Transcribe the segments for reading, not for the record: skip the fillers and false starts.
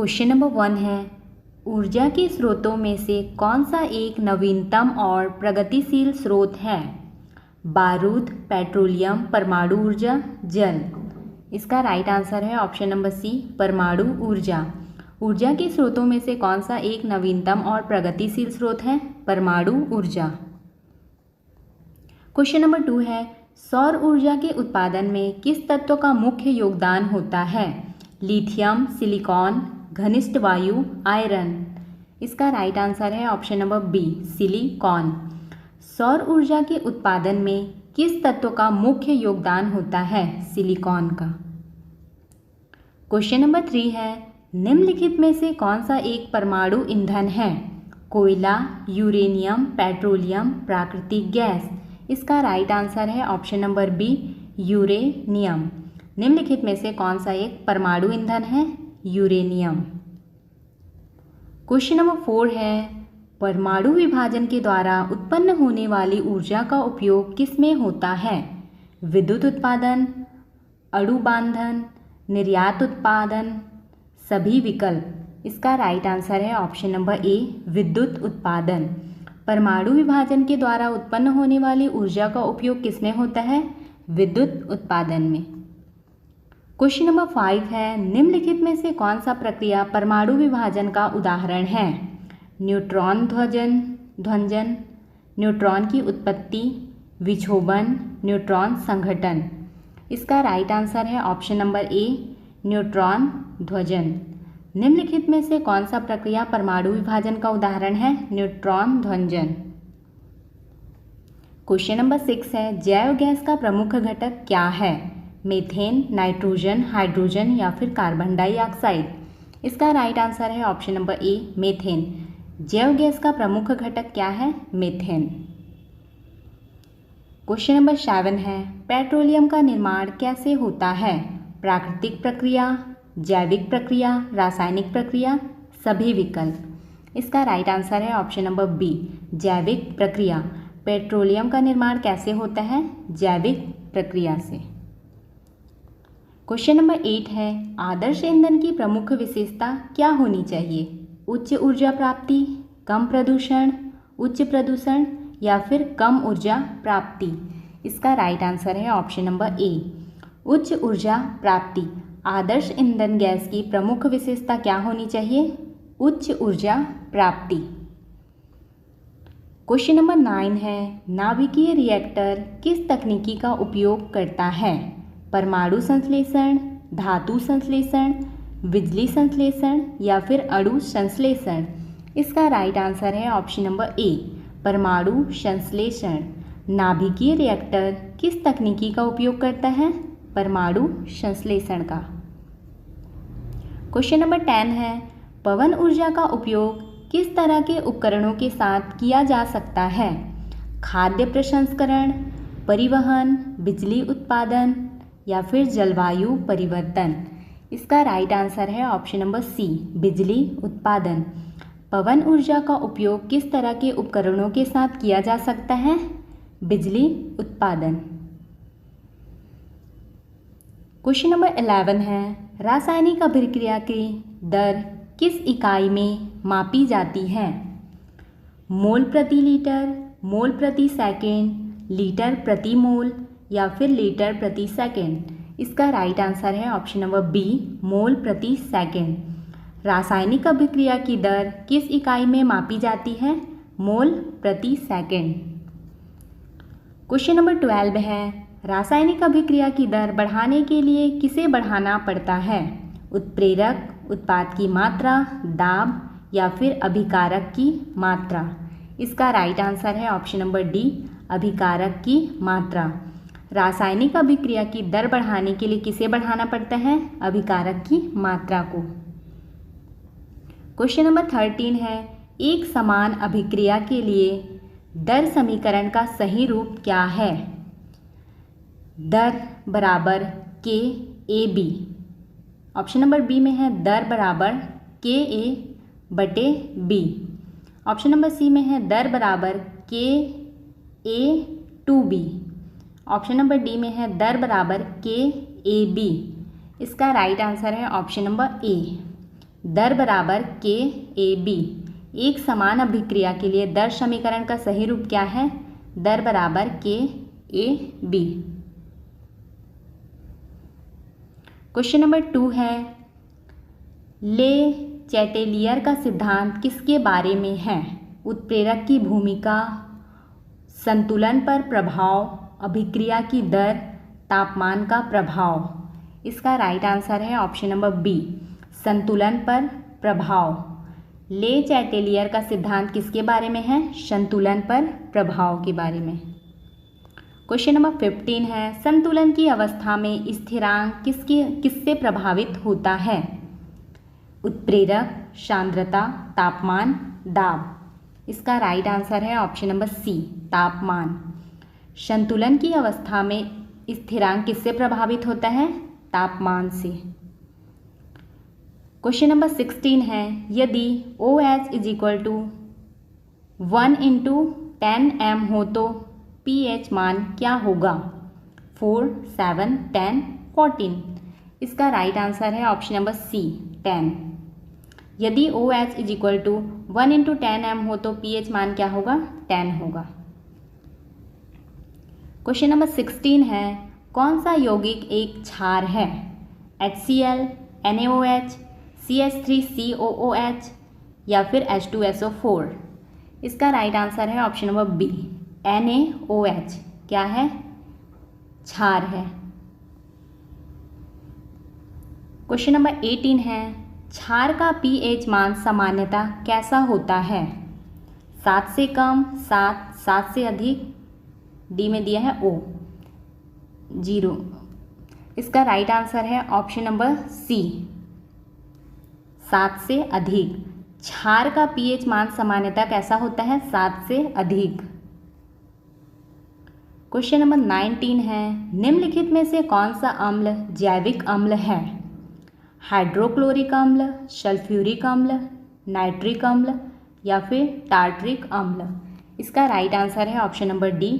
Question number 1 है, ऊर्जा के स्रोतों में से कौन सा एक नवीनतम और प्रगतिशील स्रोत है? बारूद, पेट्रोलियम, परमाणु ऊर्जा, जल। इसका राइट आंसर है ऑप्शन नंबर सी, परमाणु ऊर्जा। ऊर्जा के स्रोतों में से कौन सा एक नवीनतम और प्रगतिशील स्रोत है? परमाणु ऊर्जा। क्वेश्चन नंबर 2 है, सौर ऊर्जा के उत्पादन में किस तत्व का मुख्य योगदान होता है? लिथियम, सिलिकॉन, घनिष्ठ वायु, आयरन। इसका राइट आंसर है ऑप्शन नंबर बी, सिलिकॉन। सौर ऊर्जा के उत्पादन में किस तत्व का मुख्य योगदान होता है? सिलिकॉन का। क्वेश्चन नंबर 3 है, निम्नलिखित में से कौन सा एक परमाणु ईंधन है? कोयला, यूरेनियम, पेट्रोलियम, प्राकृतिक गैस। इसका राइट आंसर है ऑप्शन नंबर बी, यूरेनियम। निम्नलिखित में से कौन सा एक परमाणु ईंधन है? यूरेनियम। क्वेश्चन नंबर 4 है, परमाणु विभाजन के द्वारा उत्पन्न होने वाली ऊर्जा का उपयोग किसमें होता है? विद्युत उत्पादन, अणु बांधन, निर्यात उत्पादन, सभी विकल्प। इसका राइट आंसर है ऑप्शन नंबर ए, विद्युत उत्पादन। परमाणु विभाजन के द्वारा उत्पन्न होने वाली ऊर्जा का उपयोग किसमें होता है? विद्युत उत्पादन में। क्वेश्चन नंबर 5 है, निम्नलिखित में से कौन सा प्रक्रिया परमाणु विभाजन का उदाहरण है? न्यूट्रॉन ध्वंजन, न्यूट्रॉन की उत्पत्ति, विक्षोभन, न्यूट्रॉन संघटन। इसका राइट आंसर है ऑप्शन नंबर ए, न्यूट्रॉन ध्वंजन। निम्नलिखित में से कौन सा प्रक्रिया परमाणु विभाजन का उदाहरण है? न्यूट्रॉन ध्वंजन। क्वेश्चन नंबर 6 है, जैव गैस का प्रमुख घटक क्या है? मीथेन, नाइट्रोजन, हाइड्रोजन या फिर कार्बन डाइऑक्साइड। इसका राइट आंसर है ऑप्शन नंबर ए, मीथेन। जैव गैस का प्रमुख घटक क्या है? मीथेन। क्वेश्चन नंबर 7 है, पेट्रोलियम का निर्माण कैसे होता है? प्राकृतिक प्रक्रिया, जैविक प्रक्रिया, रासायनिक प्रक्रिया, सभी विकल्प। इसका राइट आंसर है ऑप्शन नंबर बी, जैविक प्रक्रिया। पेट्रोलियम का निर्माण कैसे होता है? जैविक प्रक्रिया से। क्वेश्चन नंबर 8 है, आदर्श ईंधन की प्रमुख विशेषता क्या होनी चाहिए? उच्च ऊर्जा प्राप्ति, कम प्रदूषण, उच्च प्रदूषण या फिर कम ऊर्जा प्राप्ति। इसका राइट आंसर है ऑप्शन नंबर ए, उच्च ऊर्जा प्राप्ति। आदर्श ईंधन गैस की प्रमुख विशेषता क्या होनी चाहिए? उच्च ऊर्जा प्राप्ति। क्वेश्चन नंबर 9 है, नाभिकीय रिएक्टर किस तकनीकी का उपयोग करता है? परमाणु संश्लेषण, धातु संश्लेषण, बिजली संश्लेषण या फिर अणु संश्लेषण। इसका राइट आंसर है ऑप्शन नंबर ए, परमाणु संश्लेषण। नाभिकीय रिएक्टर किस तकनीकी का उपयोग करता है? परमाणु संश्लेषण का। क्वेश्चन नंबर 10 है, पवन ऊर्जा का उपयोग किस तरह के उपकरणों के साथ किया जा सकता है? खाद्य प्रसंस्करण, परिवहन, बिजली उत्पादन या फिर जलवायु परिवर्तन। इसका राइट आंसर है ऑप्शन नंबर सी, बिजली उत्पादन। पवन ऊर्जा का उपयोग किस तरह के उपकरणों के साथ किया जा सकता है? बिजली उत्पादन। क्वेश्चन नंबर 11 है, रासायनिक अभिक्रिया की दर किस इकाई में मापी जाती है? मोल प्रति लीटर, मोल प्रति सेकेंड, लीटर प्रति मोल या फिर लीटर प्रति सेकेंड। इसका राइट आंसर है ऑप्शन नंबर बी, मोल प्रति सेकेंड। रासायनिक अभिक्रिया की दर किस इकाई में मापी जाती है? मोल प्रति सेकेंड। क्वेश्चन नंबर 12 है, रासायनिक अभिक्रिया की दर बढ़ाने के लिए किसे बढ़ाना पड़ता है? उत्प्रेरक, उत्पाद की मात्रा, दाब या फिर अभिकारक की मात्रा। इसका राइट आंसर है ऑप्शन नंबर डी, अभिकारक की मात्रा। रासायनिक अभिक्रिया की दर बढ़ाने के लिए किसे बढ़ाना पड़ता है? अभिकारक की मात्रा को। क्वेश्चन नंबर 13 है, एक समान अभिक्रिया के लिए दर समीकरण का सही रूप क्या है? दर बराबर के ए बी। ऑप्शन नंबर बी में है दर बराबर के ए बटे बी। ऑप्शन नंबर सी में है दर बराबर के a to b. Option number D में है दर बराबर के ए बी। इसका राइट आंसर है ऑप्शन नंबर ए, दर बराबर के ए बी। एक समान अभिक्रिया के लिए दर समीकरण का सही रूप क्या है? दर बराबर के ए बी। क्वेश्चन नंबर 2 है, ले चैटेलियर का सिद्धांत किसके बारे में है? उत्प्रेरक की भूमिका, संतुलन पर प्रभाव, अभिक्रिया की दर, तापमान का प्रभाव। इसका राइट आंसर है ऑप्शन नंबर बी, संतुलन पर प्रभाव। ले चैटेलियर का सिद्धांत किसके बारे में है? संतुलन पर प्रभाव के बारे में। क्वेश्चन नंबर 15 है, संतुलन की अवस्था में स्थिरांक किससे प्रभावित होता है? उत्प्रेरक, सांद्रता, तापमान, दाब। इसका राइट आंसर है ऑप्शन नंबर सी, तापमान। संतुलन की अवस्था में स्थिरांक किससे प्रभावित होता है? तापमान से। क्वेश्चन नंबर 16 है, यदि OH is equal to 1 × 10m हो तो pH मान क्या होगा? 4, 7, 10, 14। इसका राइट आंसर है ऑप्शन नंबर सी, 10। यदि OH is equal to 1 × 10m हो तो pH मान क्या होगा? 10 होगा। क्वेश्चन नंबर 16 है, कौन सा यौगिक एक क्षार है? HCl, NaOH, CH3COOH या फिर H2SO4। इसका राइट आंसर है ऑप्शन नंबर बी, NaOH। क्या है? क्षार है। क्वेश्चन नंबर 18 है, क्षार का pH मान सामान्यतः कैसा होता है? 7 से कम, 7 से अधिक, डी में दिया है O, 0। इसका राइट आंसर है ऑप्शन नंबर सी, 7 से अधिक। क्षार का pH मान सामान्यतः कैसा होता है? 7 से अधिक। क्वेश्चन नंबर 19 है, निम्नलिखित में से कौन सा अम्ल जैविक अम्ल है? हाइड्रोक्लोरिक अम्ल, सल्फ्यूरिक अम्ल, नाइट्रिक अम्ल या फिर टार्ट्रिक अम्ल। इसका राइट आंसर है ऑप्शन नंबर डी,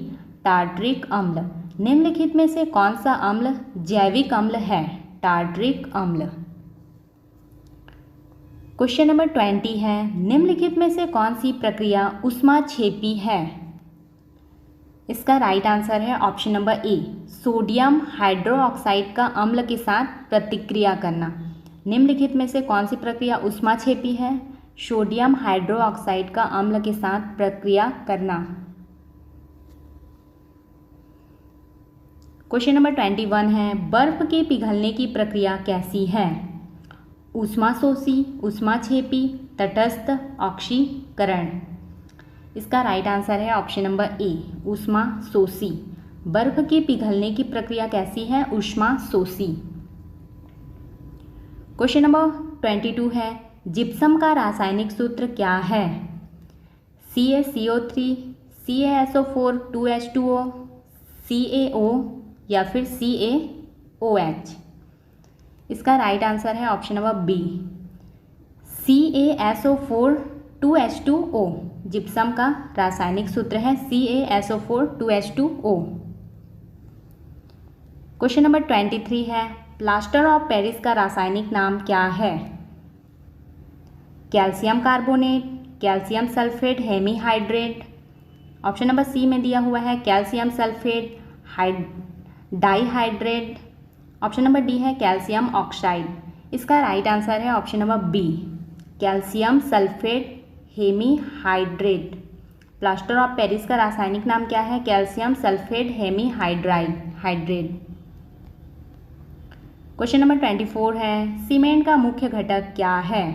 टार्ट्रिक अम्ल। निम्नलिखित में से कौन सा अम्ल जैविक अम्ल है? टार्ट्रिक अम्ल। क्वेश्चन नंबर 20 है, निम्नलिखित में से कौन सी प्रक्रिया ऊष्माक्षेपी है? इसका राइट आंसर है ऑप्शन नंबर ए, सोडियम हाइड्रोक्साइड का अम्ल के साथ प्रतिक्रिया करना। निम्नलिखित में से कौन सी प्रक्रिया ऊष्माक्षेपी है? सोडियम हाइड्रोक्साइड का अम्ल के साथ प्रक्रिया करना। क्वेश्चन नंबर 21 है, बर्फ के पिघलने की प्रक्रिया कैसी है? ऊष्माशोषी, ऊष्माक्षेपी, तटस्थ, ऑक्सीकरण। इसका राइट आंसर है ऑप्शन नंबर ए, ऊष्माशोषी। बर्फ के पिघलने की प्रक्रिया कैसी है? ऊष्माशोषी। क्वेश्चन नंबर 22 है, जिप्सम का रासायनिक सूत्र क्या है? CaCO3, CaSO4, 2H2O, CaO या फिर CaOH। इसका राइट आंसर है option number B, CaSO4, 2H2O। जिप्सम का रासायनिक सूत्र है CaSO4, 2H2O। क्वेश्चन नंबर 23 है, प्लास्टर ऑफ पेरिस का रासायनिक नाम क्या है? Calcium carbonate, calcium sulphate hemihydrate. Option number C में दिया हुआ है calcium sulphate dihydrate. Option number D है कैल्शियम ऑक्साइड। इसका राइट आंसर है option number B, calcium sulphate hemihydrate. Plaster of Paris का रासायनिक नाम क्या है? Calcium sulphate hemihydrate. Question number 24 है, सीमेंट का मुख्य घटक क्या है?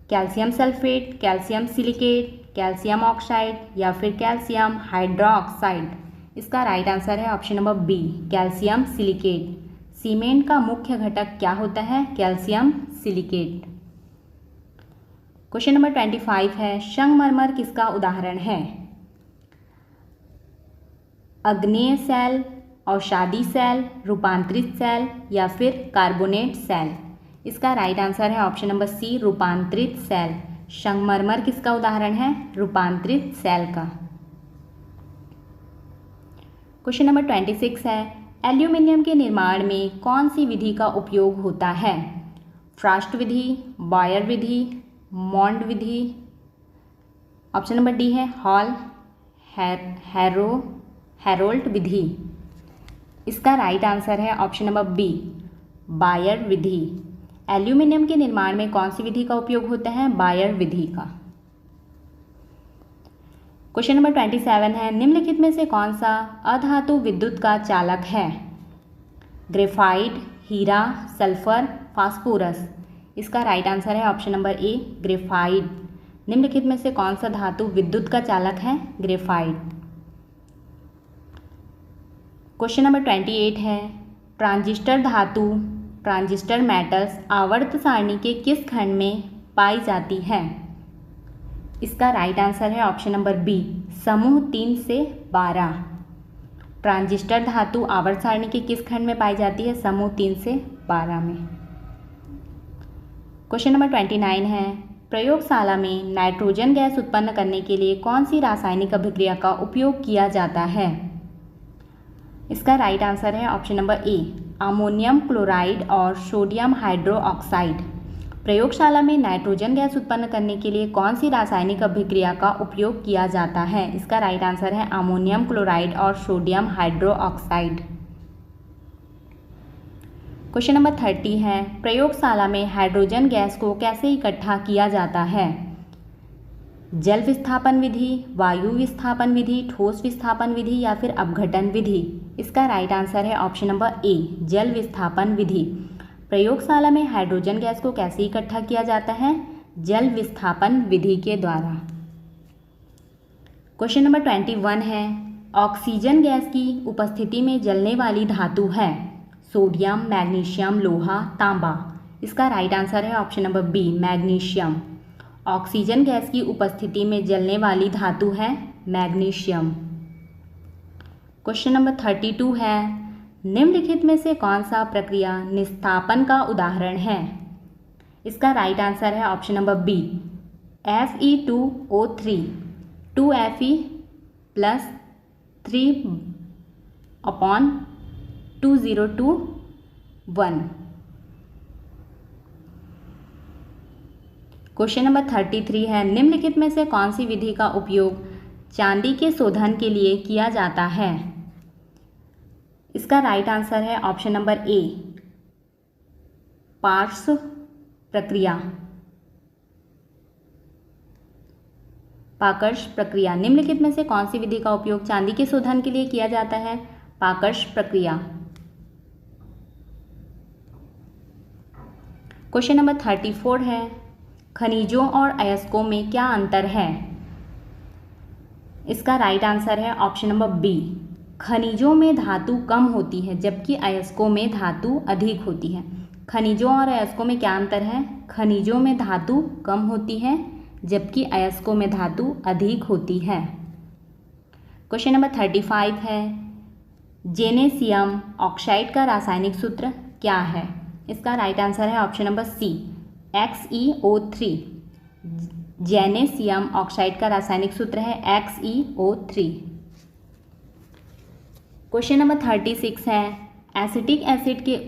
Calcium sulphate, calcium silicate, calcium oxide या फिर कैल्शियम हाइड्रोक्साइड। इसका राइट आंसर है option number B, calcium silicate. Cement का मुख्य घटक क्या होता है? Calcium silicate. क्वेश्चन नंबर 25 है, संगमरमर किसका उदाहरण है? अग्नेय सेल, औषधि सेल, रूपांतरित सेल या फिर कार्बोनेट सेल। इसका राइट आंसर है ऑप्शन नंबर सी, रूपांतरित सेल। संगमरमर किसका उदाहरण है? रूपांतरित सेल का। क्वेश्चन नंबर 26 है, एल्यूमिनियम के निर्माण में कौन सी विधि का उपयोग होता है? फ्रास्ट विधि, बॉयर विधि, मॉन्ड विधि। ऑप्शन नंबर डी है हॉल हैरोल्ड विधि। इसका राइट आंसर है ऑप्शन नंबर बी, बायर विधि। एल्यूमिनियम के निर्माण में कौन सी विधि का उपयोग होता है? बायर विधि का। क्वेश्चन नंबर 27 है, निम्नलिखित में से कौन सा अधातु विद्युत का चालक है? ग्रेफाइट, हीरा, सल्फर, फास्फोरस। इसका राइट आंसर है ऑप्शन नंबर ए, ग्रेफाइट। निम्नलिखित में से कौन सा धातु विद्युत का चालक है? ग्रेफाइट। क्वेश्चन नंबर 28 है, ट्रांजिस्टर धातु, ट्रांजिस्टर मेटल्स आवर्त सारणी के किस खंड में पाई जाती है? इसका राइट आंसर है ऑप्शन नंबर बी, समूह 3 से 12। ट्रांजिस्टर धातु आवर्त सारणी के किस खंड में पाई जाती है? समूह 3 से 12 में। क्वेश्चन नंबर 29 है, प्रयोगशाला में नाइट्रोजन गैस उत्पन्न करने के लिए कौन सी रासायनिक अभिक्रिया का उपयोग किया जाता है? इसका राइट आंसर है ऑप्शन नंबर ए, अमोनियम क्लोराइड और सोडियम हाइड्रोक्साइड। प्रयोगशाला में नाइट्रोजन गैस उत्पन्न करने के लिए कौन सी रासायनिक अभिक्रिया का उपयोग किया जाता है? इसका राइट आंसर है अमोनियम क्लोराइड और सोडियम हाइड्रोक्साइड। क्वेश्चन नंबर 30 है, प्रयोगशाला में हाइड्रोजन गैस को कैसे इकट्ठा किया जाता है? जल विस्थापन विधि, वायु विस्थापन विधि, ठोस विस्थापन विधि या फिर अपघटन विधि। इसका राइट आंसर है ऑप्शन नंबर ए, जल विस्थापन विधि। प्रयोगशाला में हाइड्रोजन गैस को कैसे इकट्ठा किया जाता है? जल विस्थापन विधि के द्वारा। क्वेश्चन नंबर 21 है, ऑक्सीजन गैस की उपस्थिति में जलने वाली धातु है? सोडियम, मैग्नीशियम, लोहा, तांबा। इसका राइट आंसर है option number B, magnesium. Oxygen gas की उपस्थिति में जलने वाली धातु है मैग्नीशियम। क्वेश्चन नंबर 32 है, निम्नलिखित में से कौन सा प्रक्रिया निस्तापन का उदाहरण है? इसका राइट आंसर है option number B, Fe2O3, 2Fe + 3/2021। Question number 33 है, निम्नलिखित में से कौन सी विधि का उपयोग चांदी के शोधन के लिए किया जाता है? इसका राइट आंसर है ऑप्शन नंबर ए, पार्श्व प्रक्रिया, पाकर्ष प्रक्रिया। निम्नलिखित में से कौन सी विधि का उपयोग चांदी के शोधन के लिए किया जाता है? पाकर्ष प्रक्रिया। क्वेश्चन नंबर 34 है, खनिजों और अयस्कों में क्या अंतर है? इसका राइट आंसर है ऑप्शन नंबर बी, खनिजों में धातु कम होती है जबकि अयस्कों में धातु अधिक होती है। खनिजों और अयस्कों में क्या अंतर है? खनिजों में धातु कम होती है जबकि अयस्कों में धातु अधिक होती है। क्वेश्चन नंबर 35 है, जेनेसियम ऑक्साइड का रासायनिक सूत्र क्या है? इसका राइट आंसर है ऑप्शन नंबर सी, XeO3। जेनेसियम ऑक्साइड का रासायनिक सूत्र है XeO3। क्वेश्चन नंबर 36 है, एसिटिक एसिड के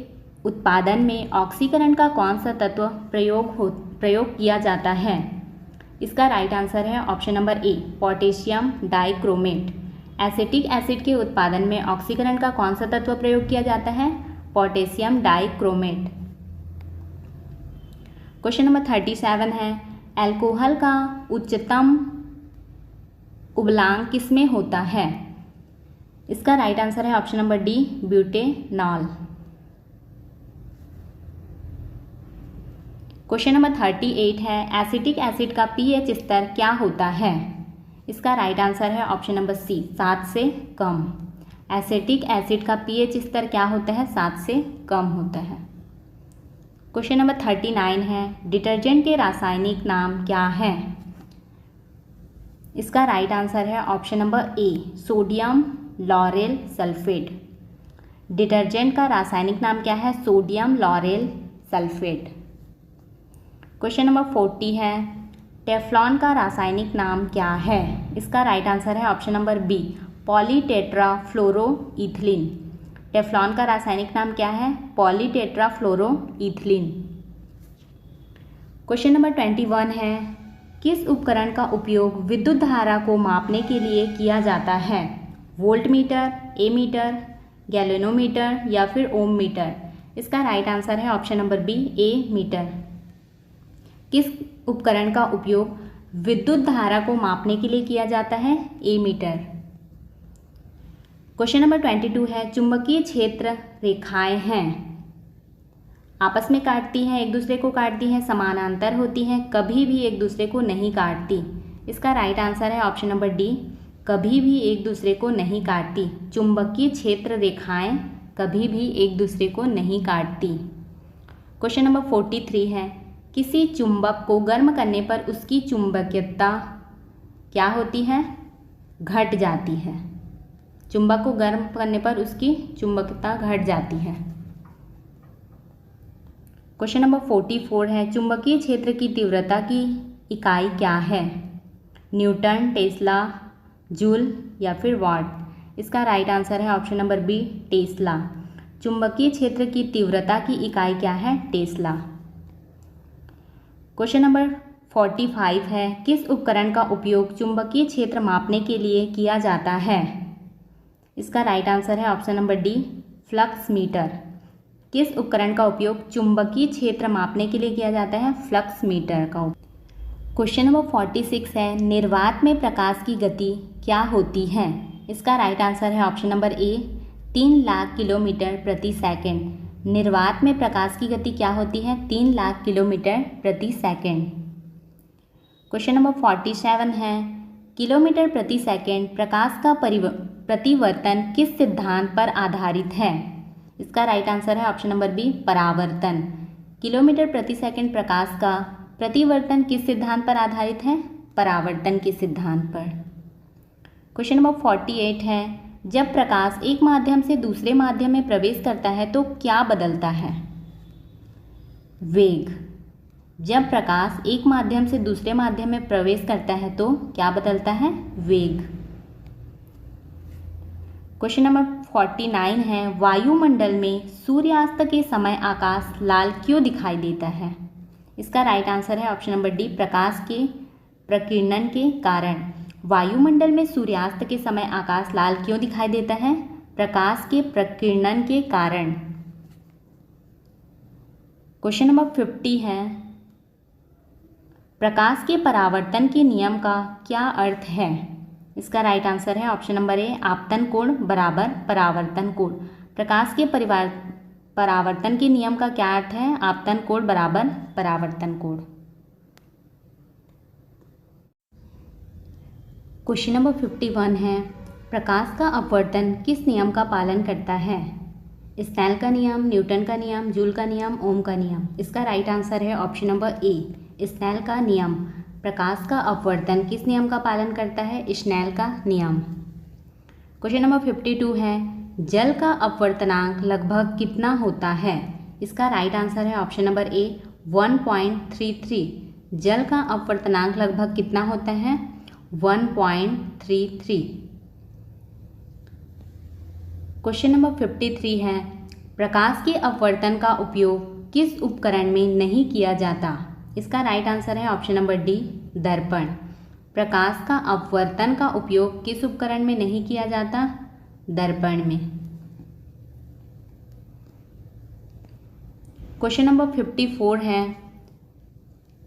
उत्पादन में ऑक्सीकरण का कौन सा तत्व प्रयोग किया जाता है? इसका राइट आंसर है ऑप्शन नंबर ए, पोटेशियम डाइक्रोमेट। एसिटिक एसिड के उत्पादन में ऑक्सीकरण का कौन सा तत्व प्रयोग किया जाता है? Potassium dichromate. क्वेश्चन नंबर 37 है, अल्कोहल का उच्चतम उबलांक किसमें होता है? इसका राइट आंसर है option number D, butanol. Question number 38 है, एसिटिक एसिड का pH स्तर क्या होता है? इसका राइट आंसर है ऑप्शन नंबर सी, 7 से कम। एसिटिक एसिड का pH स्तर क्या होता है? 7 से कम होता है। क्वेश्चन नंबर 39 है, डिटर्जेंट के रासायनिक नाम क्या है? इसका राइट आंसर है ऑप्शन नंबर ए, सोडियम लॉरेल सल्फेट। डिटर्जेंट का रासायनिक नाम क्या है? Sodium lauryl sulphate. Question number 40 है, टेफ्लॉन का रासायनिक नाम क्या है? इसका राइट आंसर है ऑप्शन नंबर बी, पॉलीटेट्राफ्लोरोइथिलीन। टेफ्लॉन का रासायनिक नाम क्या है? पॉलीटेट्राफ्लोरोइथिलीन। क्वेश्चन नंबर 21 है, किस उपकरण का उपयोग विद्युत धारा को मापने के लिए किया जाता है? वोल्टमीटर, एमीटर, गैल्वेनोमीटर या फिर ओम मीटर? इसका राइट आंसर है ऑप्शन नंबर बी, ए मीटर। किस उपकरण का उपयोग विद्युत धारा को मापने के लिए किया जाता है? ए मीटर। क्वेश्चन नंबर 22 है, चुंबकीय क्षेत्र रेखाएं हैं, आपस में काटती हैं, एक दूसरे को काटती हैं, समानांतर होती हैं, कभी भी एक दूसरे को नहीं काटती। इसका राइट आंसर है ऑप्शन नंबर डी, कभी भी एक दूसरे को नहीं काटती। चुंबकीय क्षेत्र रेखाएं कभी भी एक दूसरे को नहीं काटती। क्वेश्चन नंबर 43 है, किसी चुंबक को गर्म करने पर उसकी चुंबकीयता क्या होती है? घट जाती है। चुंबक को गर्म करने पर उसकी चुंबकता घट जाती है। क्वेश्चन नंबर 44 है, चुंबकीय क्षेत्र की तीव्रता की इकाई क्या है? न्यूटन, टेस्ला, जूल या फिर वाट? इसका राइट आंसर है ऑप्शन नंबर बी, टेस्ला। चुंबकीय क्षेत्र की तीव्रता की इकाई क्या है? टेस्ला। क्वेश्चन नंबर 45 है, किस उपकरण का उपयोग चुंबकीय क्षेत्र मापने के लिए किया जाता है? इसका राइट आंसर है option number D, flux meter. किस उपकरण का उपयोग चुंबकीय क्षेत्र मापने के लिए किया जाता है? फ्लक्स मीटर का। क्वेश्चन नंबर 46 है, निर्वात में प्रकाश की गति क्या होती है? इसका राइट आंसर है ऑप्शन नंबर ए, 3 लाख किलोमीटर प्रति सेकंड। निर्वात में प्रकाश की गति क्या होती है? 3 लाख किलोमीटर प्रति सेकंड। क्वेश्चन नंबर 47 है, किलोमीटर प्रति सेकंड प्रकाश का प्रतिवर्तन किस सिद्धांत पर आधारित है? इसका राइट आंसर है ऑप्शन नंबर बी, परावर्तन। किलोमीटर प्रति सेकंड प्रकाश का प्रतिवर्तन किस सिद्धांत पर आधारित है? परावर्तन के सिद्धांत पर। क्वेश्चन नंबर 48 है, जब प्रकाश एक माध्यम से दूसरे माध्यम में प्रवेश करता है तो क्या बदलता है? वेग। जब प्रकाश एक माध्यम से दूसरे माध्यम में प्रवेश करता है तो क्या बदलता है? वेग। क्वेश्चन नंबर 49 है, वायुमंडल में सूर्यास्त के समय आकाश लाल क्यों दिखाई देता है? इसका राइट आंसर है ऑप्शन नंबर डी, प्रकाश के प्रकीर्णन के कारण। वायुमंडल में सूर्यास्त के समय आकाश लाल क्यों दिखाई देता है? प्रकाश के प्रकीर्णन के कारण। क्वेश्चन नंबर 50 है, प्रकाश के परावर्तन के नियम का क्या अर्थ है? इसका राइट आंसर है ऑप्शन नंबर ए, आपतन कोण बराबर परावर्तन कोण। प्रकाश के परावर्तन के नियम का क्या अर्थ है? आपतन कोण बराबर परावर्तन कोण। क्वेश्चन नंबर 51 है, प्रकाश का अपवर्तन किस नियम का पालन करता है? स्नेल का नियम, न्यूटन का नियम, जूल का नियम, ओम का नियम? इसका राइट आंसर है ऑप्शन नंबर ए, स्नेल का नियम। प्रकाश का अपवर्तन किस नियम का पालन करता है? स्नेल का नियम। क्वेश्चन नंबर 52 है, जल का अपवर्तनांक लगभग कितना होता है? इसका राइट आंसर है ऑप्शन नंबर ए, 1.33। जल का अपवर्तनांक लगभग कितना होता है? 1.33। क्वेश्चन नंबर 53 है, प्रकाश के अपवर्तन का उपयोग किस उपकरण में नहीं किया जाता? इसका राइट आंसर है ऑप्शन नंबर डी, दर्पण। प्रकाश का अपवर्तन का उपयोग किस उपकरण में नहीं किया जाता? दर्पण में। क्वेश्चन नंबर 54 है,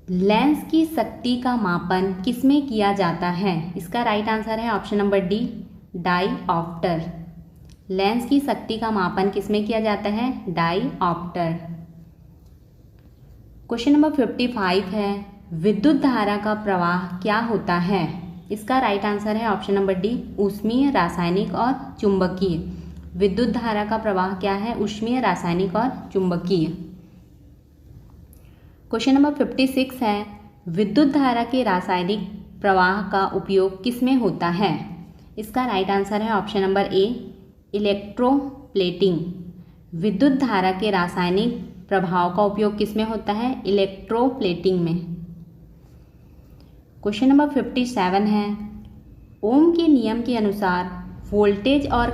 लेंस की शक्ति का मापन किसमें किया जाता है? इसका राइट आंसर है ऑप्शन नंबर डी, डाईऑप्टर। लेंस की शक्ति का मापन किसमें किया जाता है? डाईऑप्टर। क्वेश्चन नंबर 55 है, विद्युत धारा का प्रवाह क्या होता है? इसका राइट आंसर है ऑप्शन नंबर डी, ऊष्मीय, रासायनिक और चुंबकीय। विद्युत धारा का प्रवाह क्या है? ऊष्मीय, रासायनिक और चुंबकीय। क्वेश्चन नंबर 56 है, विद्युत धारा के रासायनिक प्रवाह का उपयोग किसमें होता है? इसका राइट आंसर है ऑप्शन नंबर ए, इलेक्ट्रोप्लेटिंग। विद्युत धारा के रासायनिक प्रभाव का उपयोग किसमें होता है? इलेक्ट्रोप्लेटिंग में। क्वेश्चन नंबर 57 है, ओम के नियम के अनुसार वोल्टेज और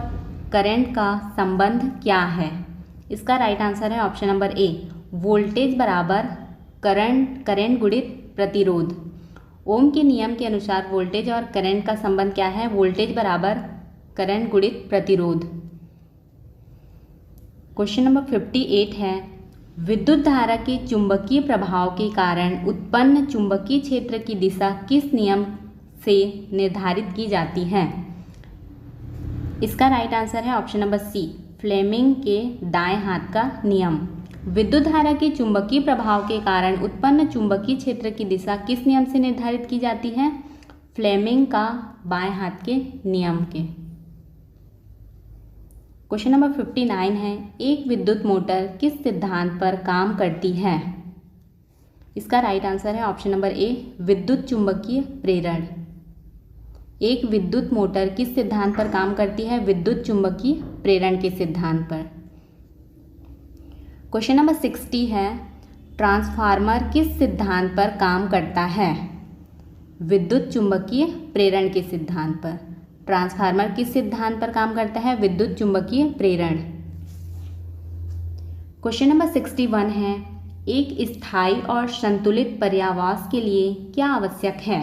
करंट का संबंध क्या है? इसका राइट आंसर है ऑप्शन नंबर ए, वोल्टेज बराबर करंट गुणित प्रतिरोध। ओम के नियम के अनुसार वोल्टेज और करंट का संबंध क्या है? वोल्टेज बराबर करंट गुणित प्रतिरोध। क्वेश्चन नंबर 58 है, विद्युत धारा के चुंबकीय प्रभाव के कारण उत्पन्न चुंबकीय क्षेत्र की दिशा किस नियम से निर्धारित की जाती है? इसका राइट आंसर है ऑप्शन नंबर सी, फ्लेमिंग के दाएं हाथ का नियम। विद्युत धारा के चुंबकीय प्रभाव के कारण उत्पन्न चुंबकीय क्षेत्र की दिशा किस नियम से निर्धारित की जाती है? फ्लेमिंग का बाएं हाथ के नियम के। क्वेश्चन नंबर 59 है, एक विद्युत मोटर किस सिद्धांत पर काम करती है? इसका राइट आंसर है ऑप्शन नंबर ए, विद्युत चुंबकीय प्रेरण। एक विद्युत मोटर किस सिद्धांत पर काम करती है? विद्युत चुंबकीय प्रेरण के सिद्धांत पर। क्वेश्चन नंबर 60 है, ट्रांसफार्मर किस सिद्धांत पर काम करता है? विद्युत चुंबकीय प्रेरण के सिद्धांत पर। ट्रांसफार्मर किस सिद्धांत पर काम करता है? विद्युत चुंबकीय प्रेरण। क्वेश्चन नंबर 61 है, एक स्थायी और संतुलित पर्यावास के लिए क्या आवश्यक है?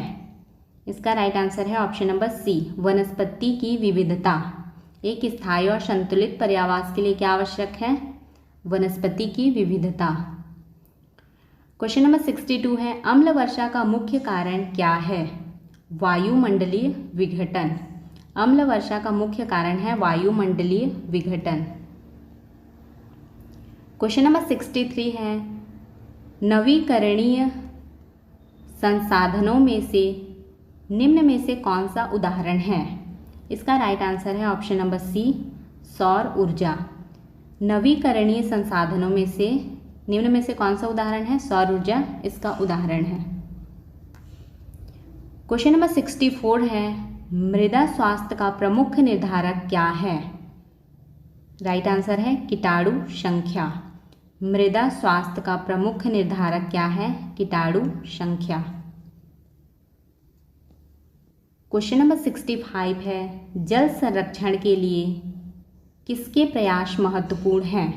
इसका राइट आंसर है ऑप्शन नंबर सी, वनस्पति की विविधता। एक स्थायी और संतुलित पर्यावास के लिए क्या आवश्यक है? वनस्पति की विविधता। क्वेश्चन नंबर 62 है, अम्ल वर्षा का मुख्य कारण क्या है? वायुमंडलीय विघटन। अम्ल वर्षा का मुख्य कारण है वायुमंडलीय विघटन। क्वेश्चन नंबर 63 है, नवीकरणीय संसाधनों में से निम्न में से कौन सा उदाहरण है? इसका राइट आंसर है ऑप्शन नंबर सी, सौर ऊर्जा। नवीकरणीय संसाधनों में से निम्न में से कौन सा उदाहरण है? सौर ऊर्जा इसका उदाहरण है। क्वेश्चन नंबर 64 है, मृदा स्वास्थ्य का प्रमुख निर्धारक क्या है? राइट आंसर है कीटाणु संख्या। मृदा स्वास्थ्य का प्रमुख निर्धारक क्या है? कीटाणु संख्या। क्वेश्चन नंबर 65 है, जल संरक्षण के लिए किसके प्रयास महत्वपूर्ण हैं?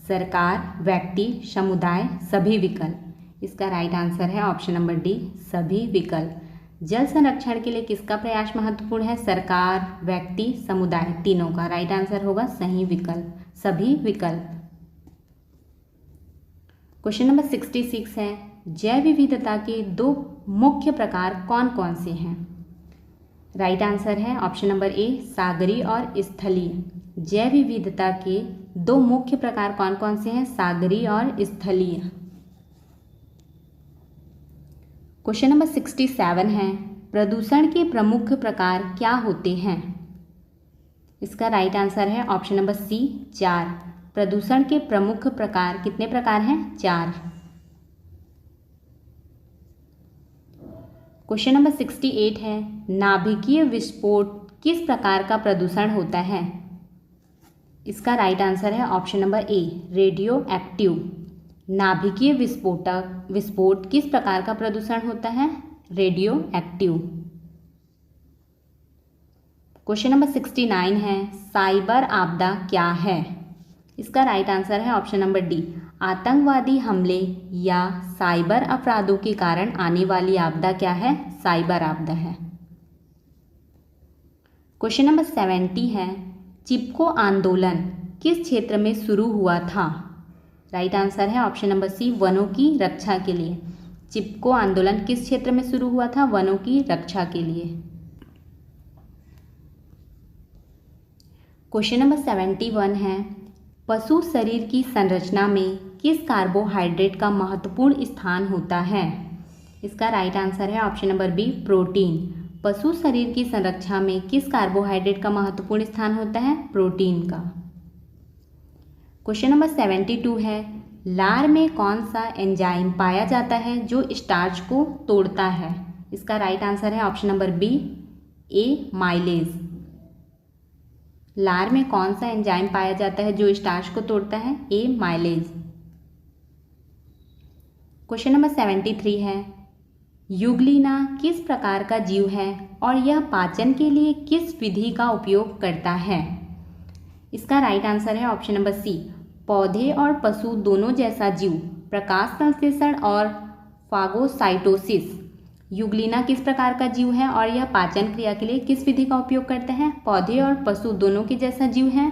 सरकार, व्यक्ति, समुदाय, सभी विकल्प। इसका राइट आंसर है ऑप्शन नंबर डी, सभी विकल्प। जल संरक्षण के लिए किसका प्रयास महत्वपूर्ण है? सरकार, व्यक्ति, समुदाय, तीनों का। राइट आंसर होगा सही विकल्प, सभी विकल्प। क्वेश्चन नंबर 66 है, जैव विविधता के दो मुख्य प्रकार कौन कौन से हैं? राइट आंसर है ऑप्शन नंबर ए, सागरीय और स्थलीय। जैव विविधता के दो मुख्य प्रकार कौन कौन से हैं? सागरीय और स्थलीय। क्वेश्चन नंबर 67 है, प्रदूषण के प्रमुख प्रकार क्या होते हैं? इसका राइट आंसर है ऑप्शन नंबर सी, 4। प्रदूषण के प्रमुख प्रकार कितने प्रकार हैं? 4। क्वेश्चन नंबर 68 है, नाभिकीय विस्फोट किस प्रकार का प्रदूषण होता है? इसका राइट आंसर है ऑप्शन नंबर ए, रेडियो एक्टिव। नाभिकीय विस्फोट किस प्रकार का प्रदूषण होता है? Radio active. क्वेश्चन नंबर 69 है, साइबर आपदा क्या है? इसका राइट आंसर है ऑप्शन नंबर डी, आतंकवादी हमले या साइबर अपराधों के कारण आने वाली आपदा क्या है? साइबर आपदा है। क्वेश्चन नंबर 70 है, चिपको आंदोलन किस क्षेत्र में शुरू हुआ था? राइट आंसर है ऑप्शन नंबर सी, वनों की रक्षा के लिए। चिपको आंदोलन किस क्षेत्र में शुरू हुआ था? वनों की रक्षा के लिए। क्वेश्चन नंबर 71 है, पशु शरीर की संरचना में किस कार्बोहाइड्रेट का महत्वपूर्ण स्थान होता है? इसका राइट आंसर है ऑप्शन नंबर बी, प्रोटीन। पशु शरीर की संरचना में किस कार्बोहाइड्रेट का महत्वपूर्ण स्थान होता है? प्रोटीन का। क्वेश्चन नंबर 72 है, लार में कौन सा एंजाइम पाया जाता है जो स्टार्च को तोड़ता है? इसका राइट आंसर है ऑप्शन नंबर बी, ए माइलेज। लार में कौन सा एंजाइम पाया जाता है जो स्टार्च को तोड़ता है? ए माइलेज। क्वेश्चन नंबर 73 है, यूग्लिना किस प्रकार का जीव है और यह पाचन के लिए किस विधि का उपयोग करता है? इसका राइट आंसर है ऑप्शन नंबर सी, पौधे और पशु दोनों जैसा जीव प्रकाश संश्लेषण और फागोसाइटोसिस। यूग्लिना किस प्रकार का जीव है और यह पाचन क्रिया के लिए किस विधि का उपयोग करते हैं? पौधे और पशु दोनों के जैसा जीव है।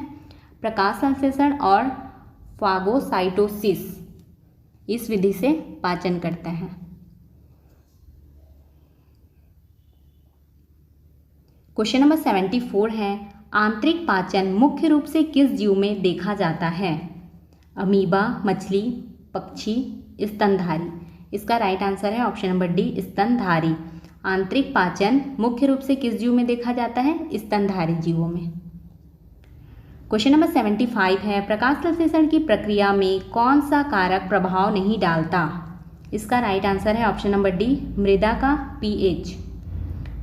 प्रकाश संश्लेषण और फागोसाइटोसिस इस विधि से पाचन करता है। क्वेश्चन नंबर 74 है, आंतरिक पाचन मुख्य रूप से किस जीव में देखा जाता है? अमीबा, मछली, पक्षी, स्तनधारी। इसका राइट आंसर है ऑप्शन नंबर डी, स्तनधारी। आंतरिक पाचन मुख्य रूप से किस जीव में देखा जाता है? स्तनधारी जीवों में। क्वेश्चन नंबर 75 है, प्रकाश संश्लेषण की प्रक्रिया में कौन सा कारक प्रभाव नहीं डालता? इसका राइट आंसर है ऑप्शन नंबर डी, मृदा का पीएच।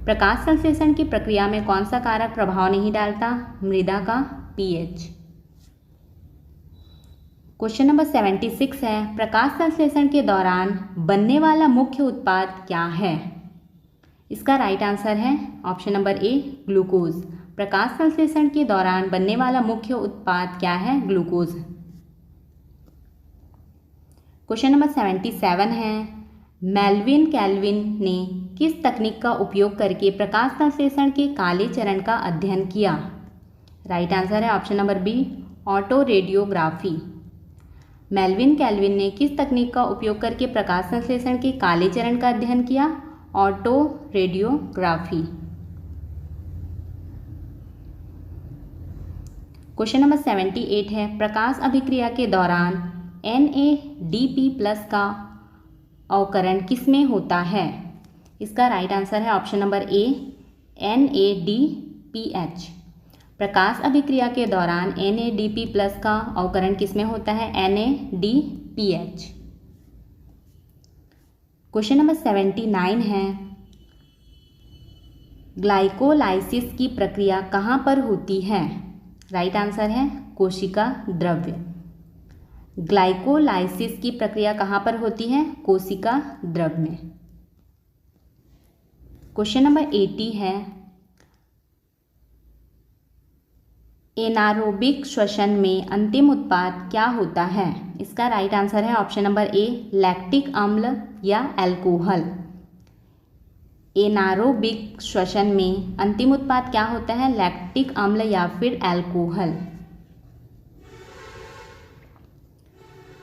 प्रकाश संश्लेषण की प्रक्रिया में कौन सा कारक प्रभाव नहीं डालता? मृदा का पीएच। क्वेश्चन नंबर 76 है, प्रकाश संश्लेषण के दौरान बनने वाला मुख्य उत्पाद क्या है? इसका राइट आंसर है ऑप्शन नंबर ए, ग्लूकोज। प्रकाश संश्लेषण के दौरान बनने वाला मुख्य उत्पाद क्या है? ग्लूकोज। क्वेश्चन नंबर 77 है, मेल्विन कैल्विन ने किस तकनीक का उपयोग करके प्रकाश संश्लेषण के काले चरण का अध्ययन किया? राइट आंसर है option number B, autoradiography. Melvin Calvin ने किस तकनीक का उपयोग करके प्रकाश संश्लेषण के काले चरण का अध्ययन किया? Auto radiography. क्वेश्चन नंबर 78 है, प्रकाश अभिक्रिया के दौरान NADP+ का अवकरण किसमें होता है? इसका राइट आंसर है ऑप्शन नंबर ए, NADPH। प्रकाश अभिक्रिया के दौरान NADP+ का अवकरण किसमें होता है? NADPH। क्वेश्चन नंबर 79 है, ग्लाइकोलाइसिस की प्रक्रिया कहाँ पर होती है? राइट आंसर है कोशिका द्रव्य। ग्लाइकोलाइसिस की प्रक्रिया कहाँ पर होती है? कोशिका द्रव्य में। क्वेश्चन नंबर 80 है, एनारोबिक श्वसन में अंतिम उत्पाद क्या होता है? इसका राइट आंसर है ऑप्शन नंबर ए, लैक्टिक अम्ल या अल्कोहल। एनारोबिक श्वसन में अंतिम उत्पाद क्या होता है? लैक्टिक अम्ल या फिर अल्कोहल।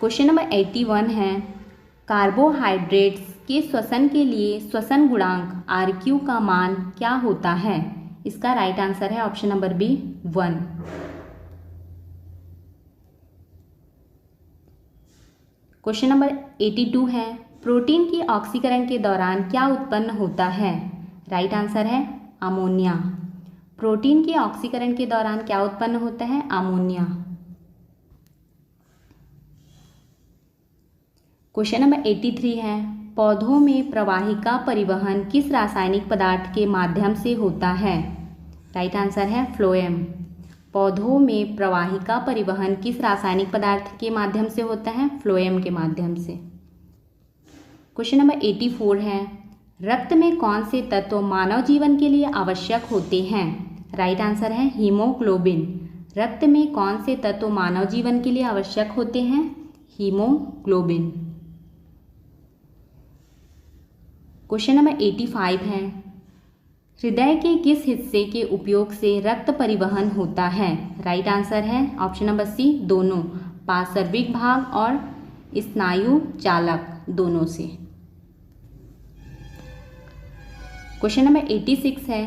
क्वेश्चन नंबर 81 है, कार्बोहाइड्रेट्स के श्वसन के लिए श्वसन गुणांक RQ का मान क्या होता है? इसका राइट आंसर है option number B, 1। Question number 82 है, प्रोटीन की ऑक्सीकरण के दौरान क्या उत्पन्न होता है? राइट आंसर है अमोनिया। प्रोटीन के ऑक्सीकरण के दौरान क्या उत्पन्न होता है? अमोनिया। क्वेश्चन नंबर 83 है, पौधों में प्रवाहिका परिवहन किस रासायनिक पदार्थ के माध्यम से होता है? राइट आंसर है फ्लोएम। पौधों में प्रवाहिका परिवहन किस रासायनिक पदार्थ के माध्यम से होता है? फ्लोएम के माध्यम से। क्वेश्चन नंबर 84 है, रक्त में कौन से तत्व मानव जीवन के लिए आवश्यक होते हैं? राइट आंसर है हीमोग्लोबिन। रक्त में कौन से तत्व मानव जीवन के लिए आवश्यक होते हैं? हीमोग्लोबिन। क्वेश्चन नंबर 85 है, हृदय के किस हिस्से के उपयोग से रक्त परिवहन होता है? राइट आंसर है ऑप्शन नंबर सी, दोनों, पार्श्विक भाग और स्नायु चालक दोनों से। क्वेश्चन नंबर 86 है,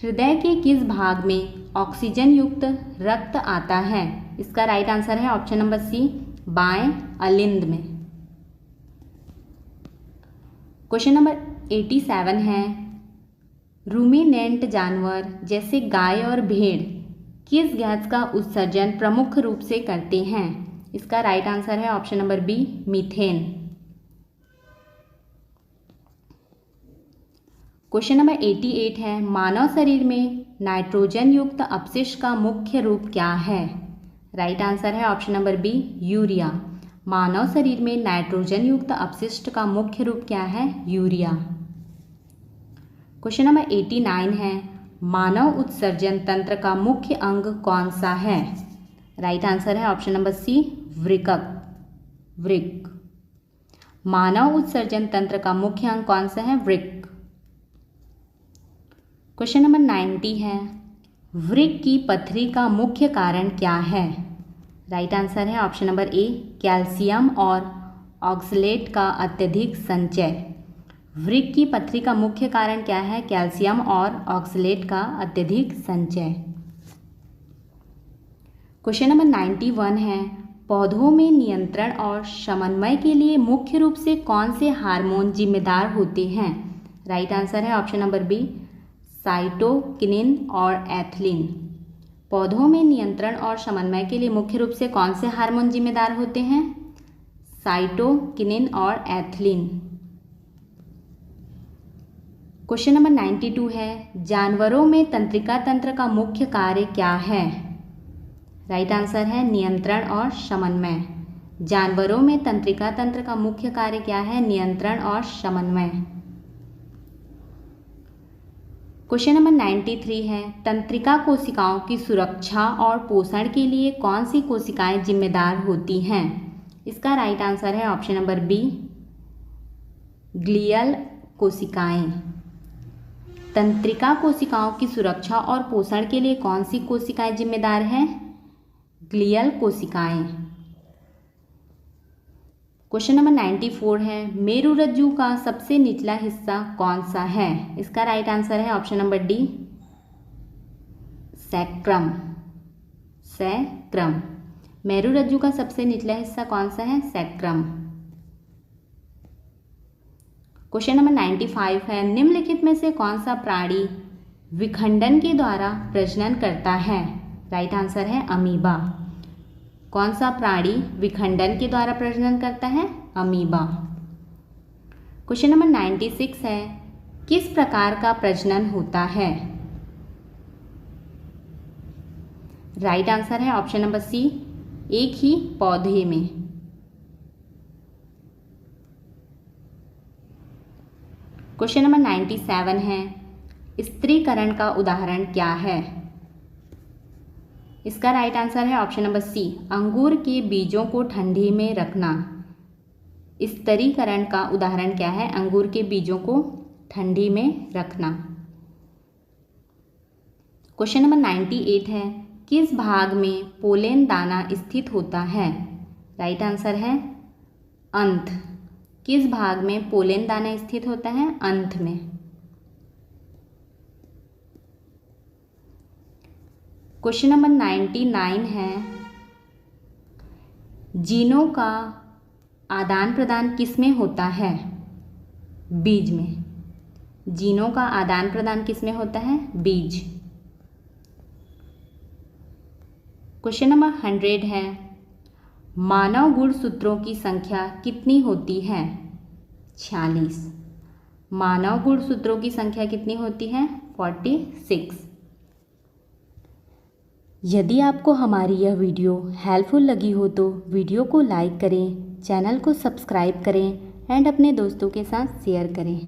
हृदय के किस भाग में ऑक्सीजन युक्त रक्त आता है? इसका राइट आंसर है ऑप्शन नंबर सी, बाएं अलिंद में। क्वेश्चन नंबर 87 है, रूमिनेंट जानवर जैसे गाय और भेड़ किस गैस का उत्सर्जन प्रमुख रूप से करते हैं? इसका राइट आंसर है option number B, methane. Question number 88 है, मानव शरीर में नाइट्रोजन युक्त अपशिष्ट का मुख्य रूप क्या है? राइट आंसर है ऑप्शन नंबर बी, यूरिया। मानव शरीर में नाइट्रोजन युक्त अपशिष्ट का मुख्य रूप क्या है? यूरिया। क्वेश्चन नंबर 89 है, मानव उत्सर्जन तंत्र का मुख्य अंग कौन सा है? राइट आंसर है ऑप्शन नंबर सी, वृक्क। मानव उत्सर्जन तंत्र का मुख्य अंग कौन सा है? वृक्क। क्वेश्चन नंबर 90 है, वृक्क की पथरी का मुख्य कारण क्या है? राइट आंसर है ऑप्शन नंबर ए, कैल्शियम और ऑक्सलेट का अत्यधिक संचय। वृक्क की पथरी का मुख्य कारण क्या है? कैल्शियम और ऑक्सलेट का अत्यधिक संचय। क्वेश्चन नंबर 91 है, पौधों में नियंत्रण और समन्वय के लिए मुख्य रूप से कौन से हार्मोन जिम्मेदार होते हैं? राइट आंसर है ऑप्शन नंबर बी, साइटोकिनिन और एथिलीन। पौधों में नियंत्रण और समन्वय के लिए मुख्य रूप से कौन से हार्मोन जिम्मेदार होते हैं? साइटोकिनिन और एथिलीन। क्वेश्चन नंबर 92 है, जानवरों में तंत्रिका तंत्र का मुख्य कार्य क्या है? राइट आंसर है नियंत्रण और समन्वय। जानवरों में तंत्रिका तंत्र का मुख्य कार्य क्या है? नियंत्रण और समन्वय। क्वेश्चन नंबर 93 है, तंत्रिका कोशिकाओं की सुरक्षा और पोषण के लिए कौन सी कोशिकाएं जिम्मेदार होती हैं? इसका राइट आंसर है ऑप्शन नंबर बी, ग्लियल कोशिकाएं। तंत्रिका कोशिकाओं की सुरक्षा और पोषण के लिए कौन सी कोशिकाएं जिम्मेदार हैं? ग्लियल कोशिकाएं। क्वेश्चन नंबर 94 है, मेरुरज्जु का सबसे निचला हिस्सा कौन सा है? इसका राइट आंसर है option number D, sacrum. Sacrum. मेरुरज्जु का सबसे निचला हिस्सा कौन सा है? सैक्रम। क्वेश्चन नंबर 95 है, निम्नलिखित में से कौन सा प्राणी विखंडन के द्वारा प्रजनन करता है? राइट आंसर है अमीबा। कौन सा प्राणी विखंडन के द्वारा प्रजनन करता है? अमीबा। क्वेश्चन नंबर 96 है, किस प्रकार का प्रजनन होता है? राइट आंसर है ऑप्शन नंबर सी, एक ही पौधे में। क्वेश्चन नंबर 97 है, स्त्रीकरण का उदाहरण क्या है? इसका राइट आंसर है ऑप्शन नंबर सी, अंगूर के बीजों को ठंडी में रखना। स्त्रीकरण का उदाहरण क्या है? अंगूर के बीजों को ठंडी में रखना। क्वेश्चन नंबर 98 है, किस भाग में पोलेन दाना स्थित होता है? राइट आंसर है अंत। किस भाग में पोलेन दाना स्थित होता है? अंत में। क्वेश्चन नंबर 99 है, जीनों का आदान प्रदान किसमें होता है? बीज में। जीनों का आदान प्रदान किसमें होता है? बीज। क्वेश्चन नंबर 100 है, मानव गुणसूत्रों की संख्या कितनी होती है? 46। मानव गुणसूत्रों की संख्या कितनी होती है? 46। यदि आपको हमारी यह वीडियो हेल्पफुल लगी हो तो वीडियो को लाइक करें, चैनल को सब्सक्राइब करें एंड अपने दोस्तों के साथ शेयर करें।